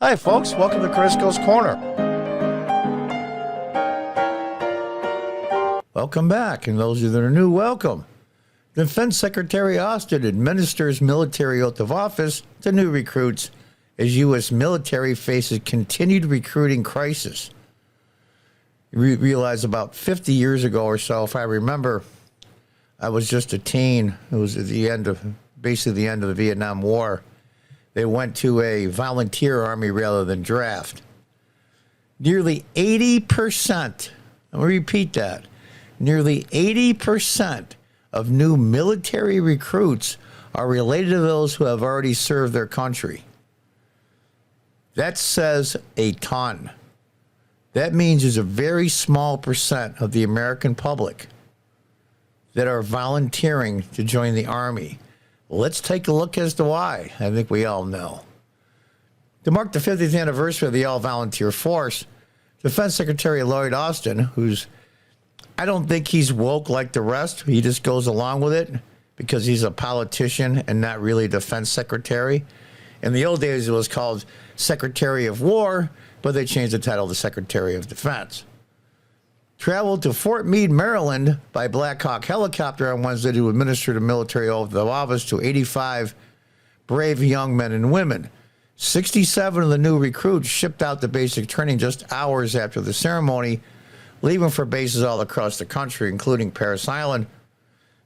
Hi, folks. Welcome to Crisco's Corner. Welcome back, and those of you that are new, welcome. Defense Secretary Austin administers military oath of office to new recruits as U.S. military faces continued recruiting crisis. You realize about 50 years ago or so, if I remember, I was just a teen. It was at the end of, basically the end of the Vietnam War. They went to a volunteer army rather than draft. Nearly 80%, I'll repeat that, nearly 80% of new military recruits are related to those who have already served their country. That says a ton. That means there's a very small percent of the American public that are volunteering to join the Army. Let's take a look as to why. I think we all know. To mark the 50th anniversary of the all-volunteer force, Defense Secretary Lloyd Austin, I don't think he's woke like the rest. He just goes along with it because he's a politician and not really a defense secretary. In the old days, it was called Secretary of War, but they changed the title to Secretary of Defense. Traveled to Fort Meade, Maryland by Black Hawk helicopter on Wednesday to administer the military oath of office to 85 brave young men and women. 67 of the new recruits shipped out to basic training just hours after the ceremony, leaving for bases all across the country, including Parris Island,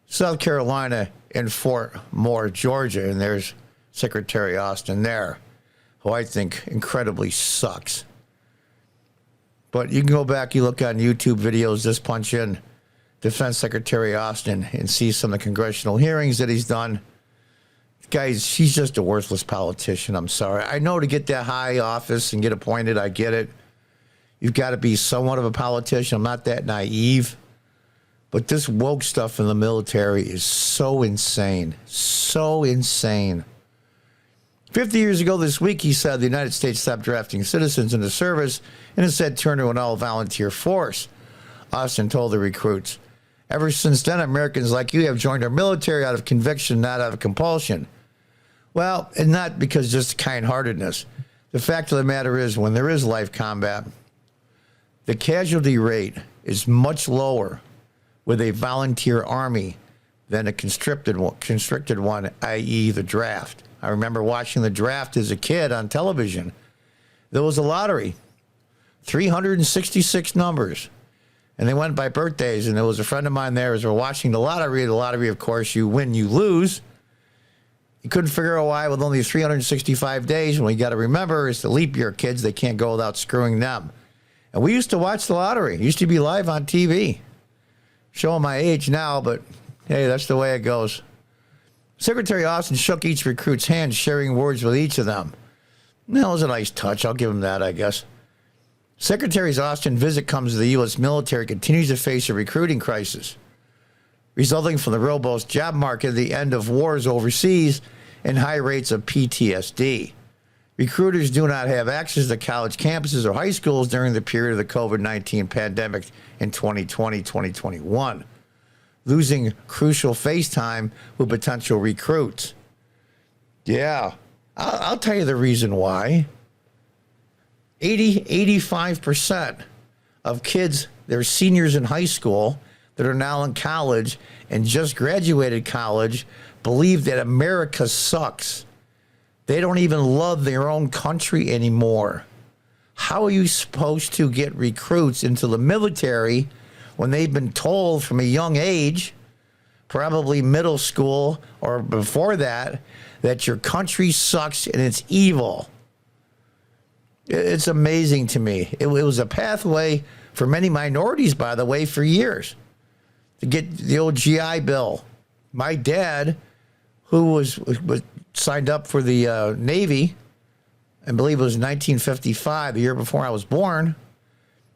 South Carolina, and Fort Moore, Georgia. And there's Secretary Austin there, who I think incredibly sucks. But you can go back, you look on YouTube videos, just punch in Defense Secretary Austin and see some of the congressional hearings that he's done. Guys, he's just a worthless politician. I'm sorry. I know to get that high office and get appointed, I get it. You've got to be somewhat of a politician. I'm not that naive. But this woke stuff in the military is so insane. So insane. 50 years ago this week, he said the United States stopped drafting citizens into service and instead turned to an all-volunteer force. Austin told the recruits, "Ever since then, Americans like you have joined our military out of conviction, not out of compulsion." Well, and not because just kind-heartedness. The fact of the matter is, when there is live combat, the casualty rate is much lower with a volunteer army than a constricted one, i.e. the draft. I remember watching the draft as a kid on television. There was a lottery, 366 numbers, and they went by birthdays, and there was a friend of mine there as we're watching the lottery. The lottery, of course, you win, you lose. You couldn't figure out why with only 365 days, and what you got to remember is the leap year kids, they can't go without screwing them. And we used to watch the lottery. It used to be live on TV. Showing my age now, but hey, that's the way it goes. Secretary Austin shook each recruit's hand, sharing words with each of them. That was a nice touch. I'll give him that, I guess. Secretary Austin's visit comes as the U.S. military continues to face a recruiting crisis, resulting from the robust job market, the end of wars overseas, and high rates of PTSD. Recruiters do not have access to college campuses or high schools during the period of the COVID-19 pandemic in 2020-2021. Losing crucial face time with potential recruits. Yeah, I'll tell you the reason why. 85% of kids, they're seniors in high school that are now in college and just graduated college, believe that America sucks. They don't even love their own country anymore. How are you supposed to get recruits into the military when they've been told from a young age, probably middle school or before that, that your country sucks and it's evil? It's amazing to me. It was a pathway for many minorities, by the way, for years to get the old GI Bill. My dad, who was signed up for the Navy, I believe it was 1955, the year before I was born,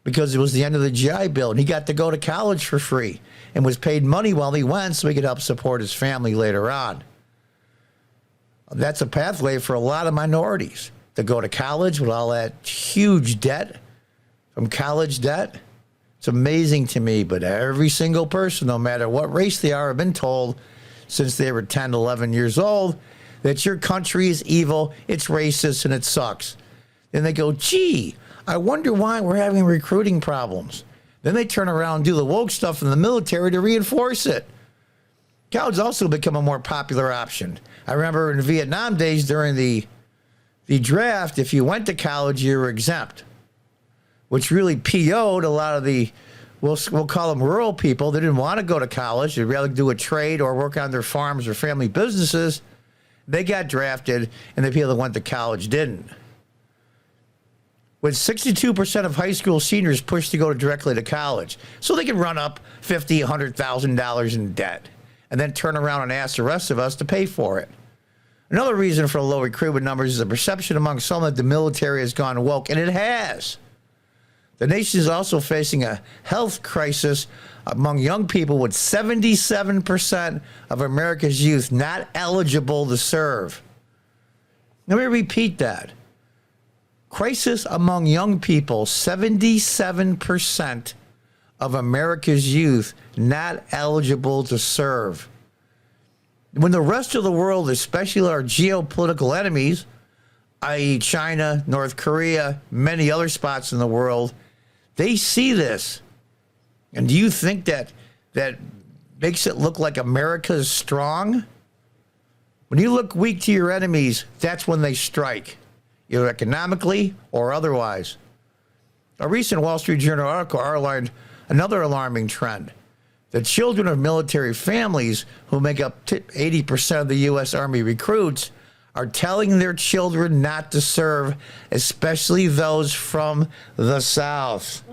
because it was the end of the GI Bill, and he got to go to college for free and was paid money while he went so he could help support his family later on. That's a pathway for a lot of minorities to go to college with all that huge debt from college debt. It's amazing to me, but every single person, no matter what race they are, have been told since they were 10, 11 years old that your country is evil, it's racist, and it sucks. Then they go, gee, I wonder why we're having recruiting problems. Then they turn around and do the woke stuff in the military to reinforce it. College also become a more popular option. I remember in Vietnam days during the draft, if you went to college, you were exempt, which really PO'd a lot of the, we'll call them rural people. They didn't want to go to college. They'd rather do a trade or work on their farms or family businesses. They got drafted, and the people that went to college didn't. With 62% of high school seniors pushed to go directly to college, so they can run up $50,000, $100,000 in debt, and then turn around and ask the rest of us to pay for it. Another reason for the low recruitment numbers is the perception among some that the military has gone woke, and it has. The nation is also facing a health crisis among young people, with 77% of America's youth not eligible to serve. Let me repeat that. Crisis among young people, 77% of America's youth not eligible to serve. When the rest of the world, especially our geopolitical enemies, i.e. China, North Korea, many other spots in the world, they see this. And do you think that makes it look like America is strong? When you look weak to your enemies, that's when they strike, either economically or otherwise. A recent Wall Street Journal article outlined another alarming trend. The children of military families, who make up 80% of the U.S. Army recruits, are telling their children not to serve, especially those from the South.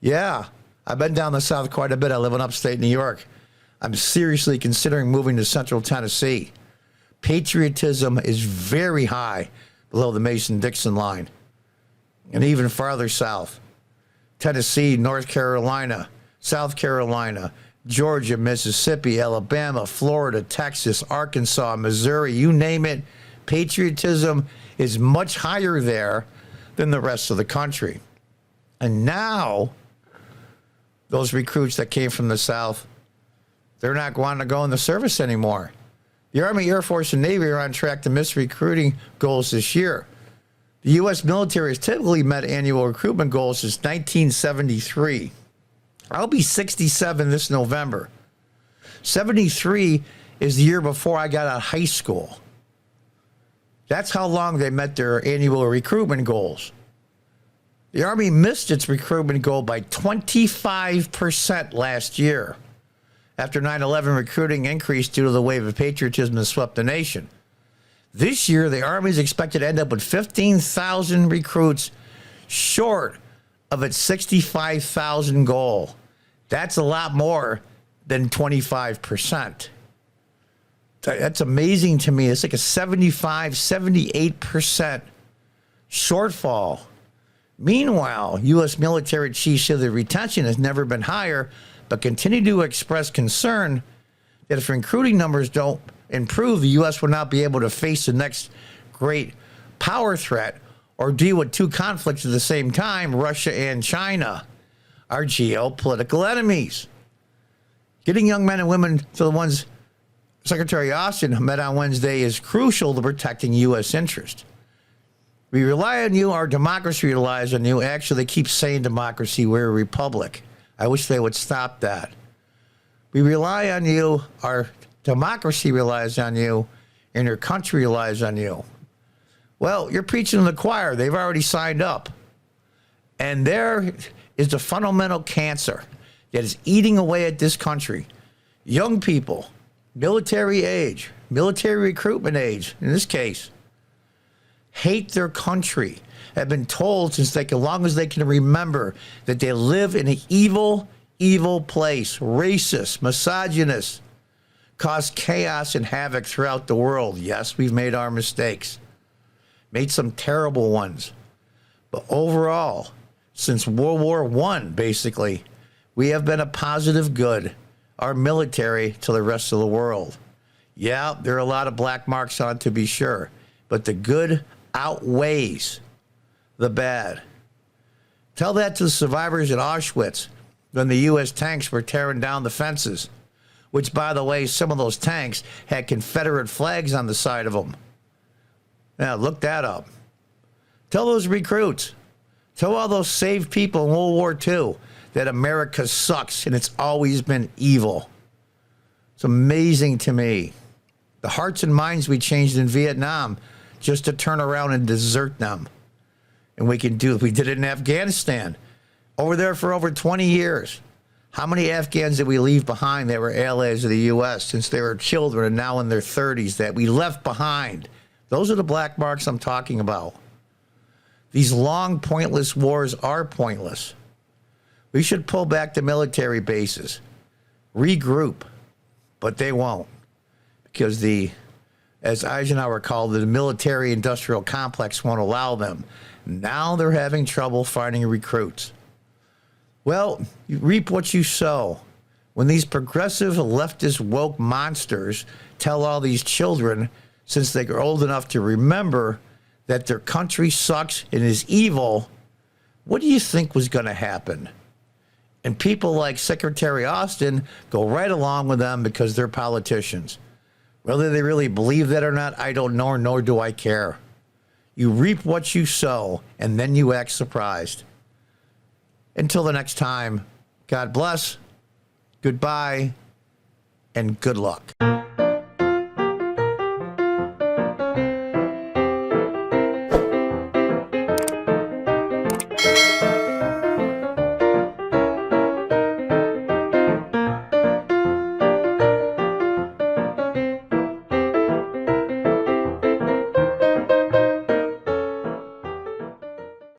Yeah, I've been down the South quite a bit. I live in upstate New York. I'm seriously considering moving to Central Tennessee. Patriotism is very high below the Mason-Dixon line, and even farther south. Tennessee, North Carolina, South Carolina, Georgia, Mississippi, Alabama, Florida, Texas, Arkansas, Missouri, you name it. Patriotism is much higher there than the rest of the country. And now, those recruits that came from the South, they're not wanting to go in the service anymore. The Army, Air Force, and Navy are on track to miss recruiting goals this year. The U.S. military has typically met annual recruitment goals since 1973. I'll be 67 this November. 73 is the year before I got out of high school. That's how long they met their annual recruitment goals. The Army missed its recruitment goal by 25% last year. After 9/11, recruiting increased due to the wave of patriotism that swept the nation. This year, the Army is expected to end up with 15,000 recruits short of its 65,000 goal. That's a lot more than 25%. That's amazing to me. It's like a 75, 78% shortfall. Meanwhile, U.S. military chiefs say the retention has never been higher, but continue to express concern that if recruiting numbers don't improve, the U.S. will not be able to face the next great power threat or deal with two conflicts at the same time, Russia and China, our geopolitical enemies. Getting young men and women to the ones Secretary Austin met on Wednesday is crucial to protecting U.S. interest. We rely on you, our democracy relies on you. Actually, they keep saying democracy, we're a republic. I wish they would stop that. We rely on you, our democracy relies on you, and your country relies on you. Well, you're preaching to the choir. They've already signed up. And there is the fundamental cancer that is eating away at this country. Young people, military age, military recruitment age, in this case, hate their country, have been told since as long as they can remember that they live in an evil, evil place, racist, misogynist, cause chaos and havoc throughout the world. Yes, we've made our mistakes, made some terrible ones. But overall, since World War I, basically, we have been a positive good, our military, to the rest of the world. Yeah, there are a lot of black marks on it, to be sure, but the good outweighs the bad. Tell that to the survivors at Auschwitz when the U.S. tanks were tearing down the fences, which, by the way, some of those tanks had Confederate flags on the side of them. Now, look that up. Tell those recruits, tell all those saved people in World War II that America sucks and it's always been evil. It's amazing to me. The hearts and minds we changed in Vietnam just to turn around and desert them. And we did it in Afghanistan. Over there for over 20 years. How many Afghans did we leave behind that were allies of the U.S. since they were children and now in their 30s that we left behind? Those are the black marks I'm talking about. These long, pointless wars are pointless. We should pull back the military bases, regroup, but they won't. Because as Eisenhower called it, the military-industrial complex won't allow them. Now they're having trouble finding recruits. Well, you reap what you sow. When these progressive leftist woke monsters tell all these children, since they're old enough to remember, that their country sucks and is evil, what do you think was going to happen? And people like Secretary Austin go right along with them because they're politicians. Whether they really believe that or not, I don't know, nor do I care. You reap what you sow, and then you act surprised. Until the next time, God bless, goodbye, and good luck.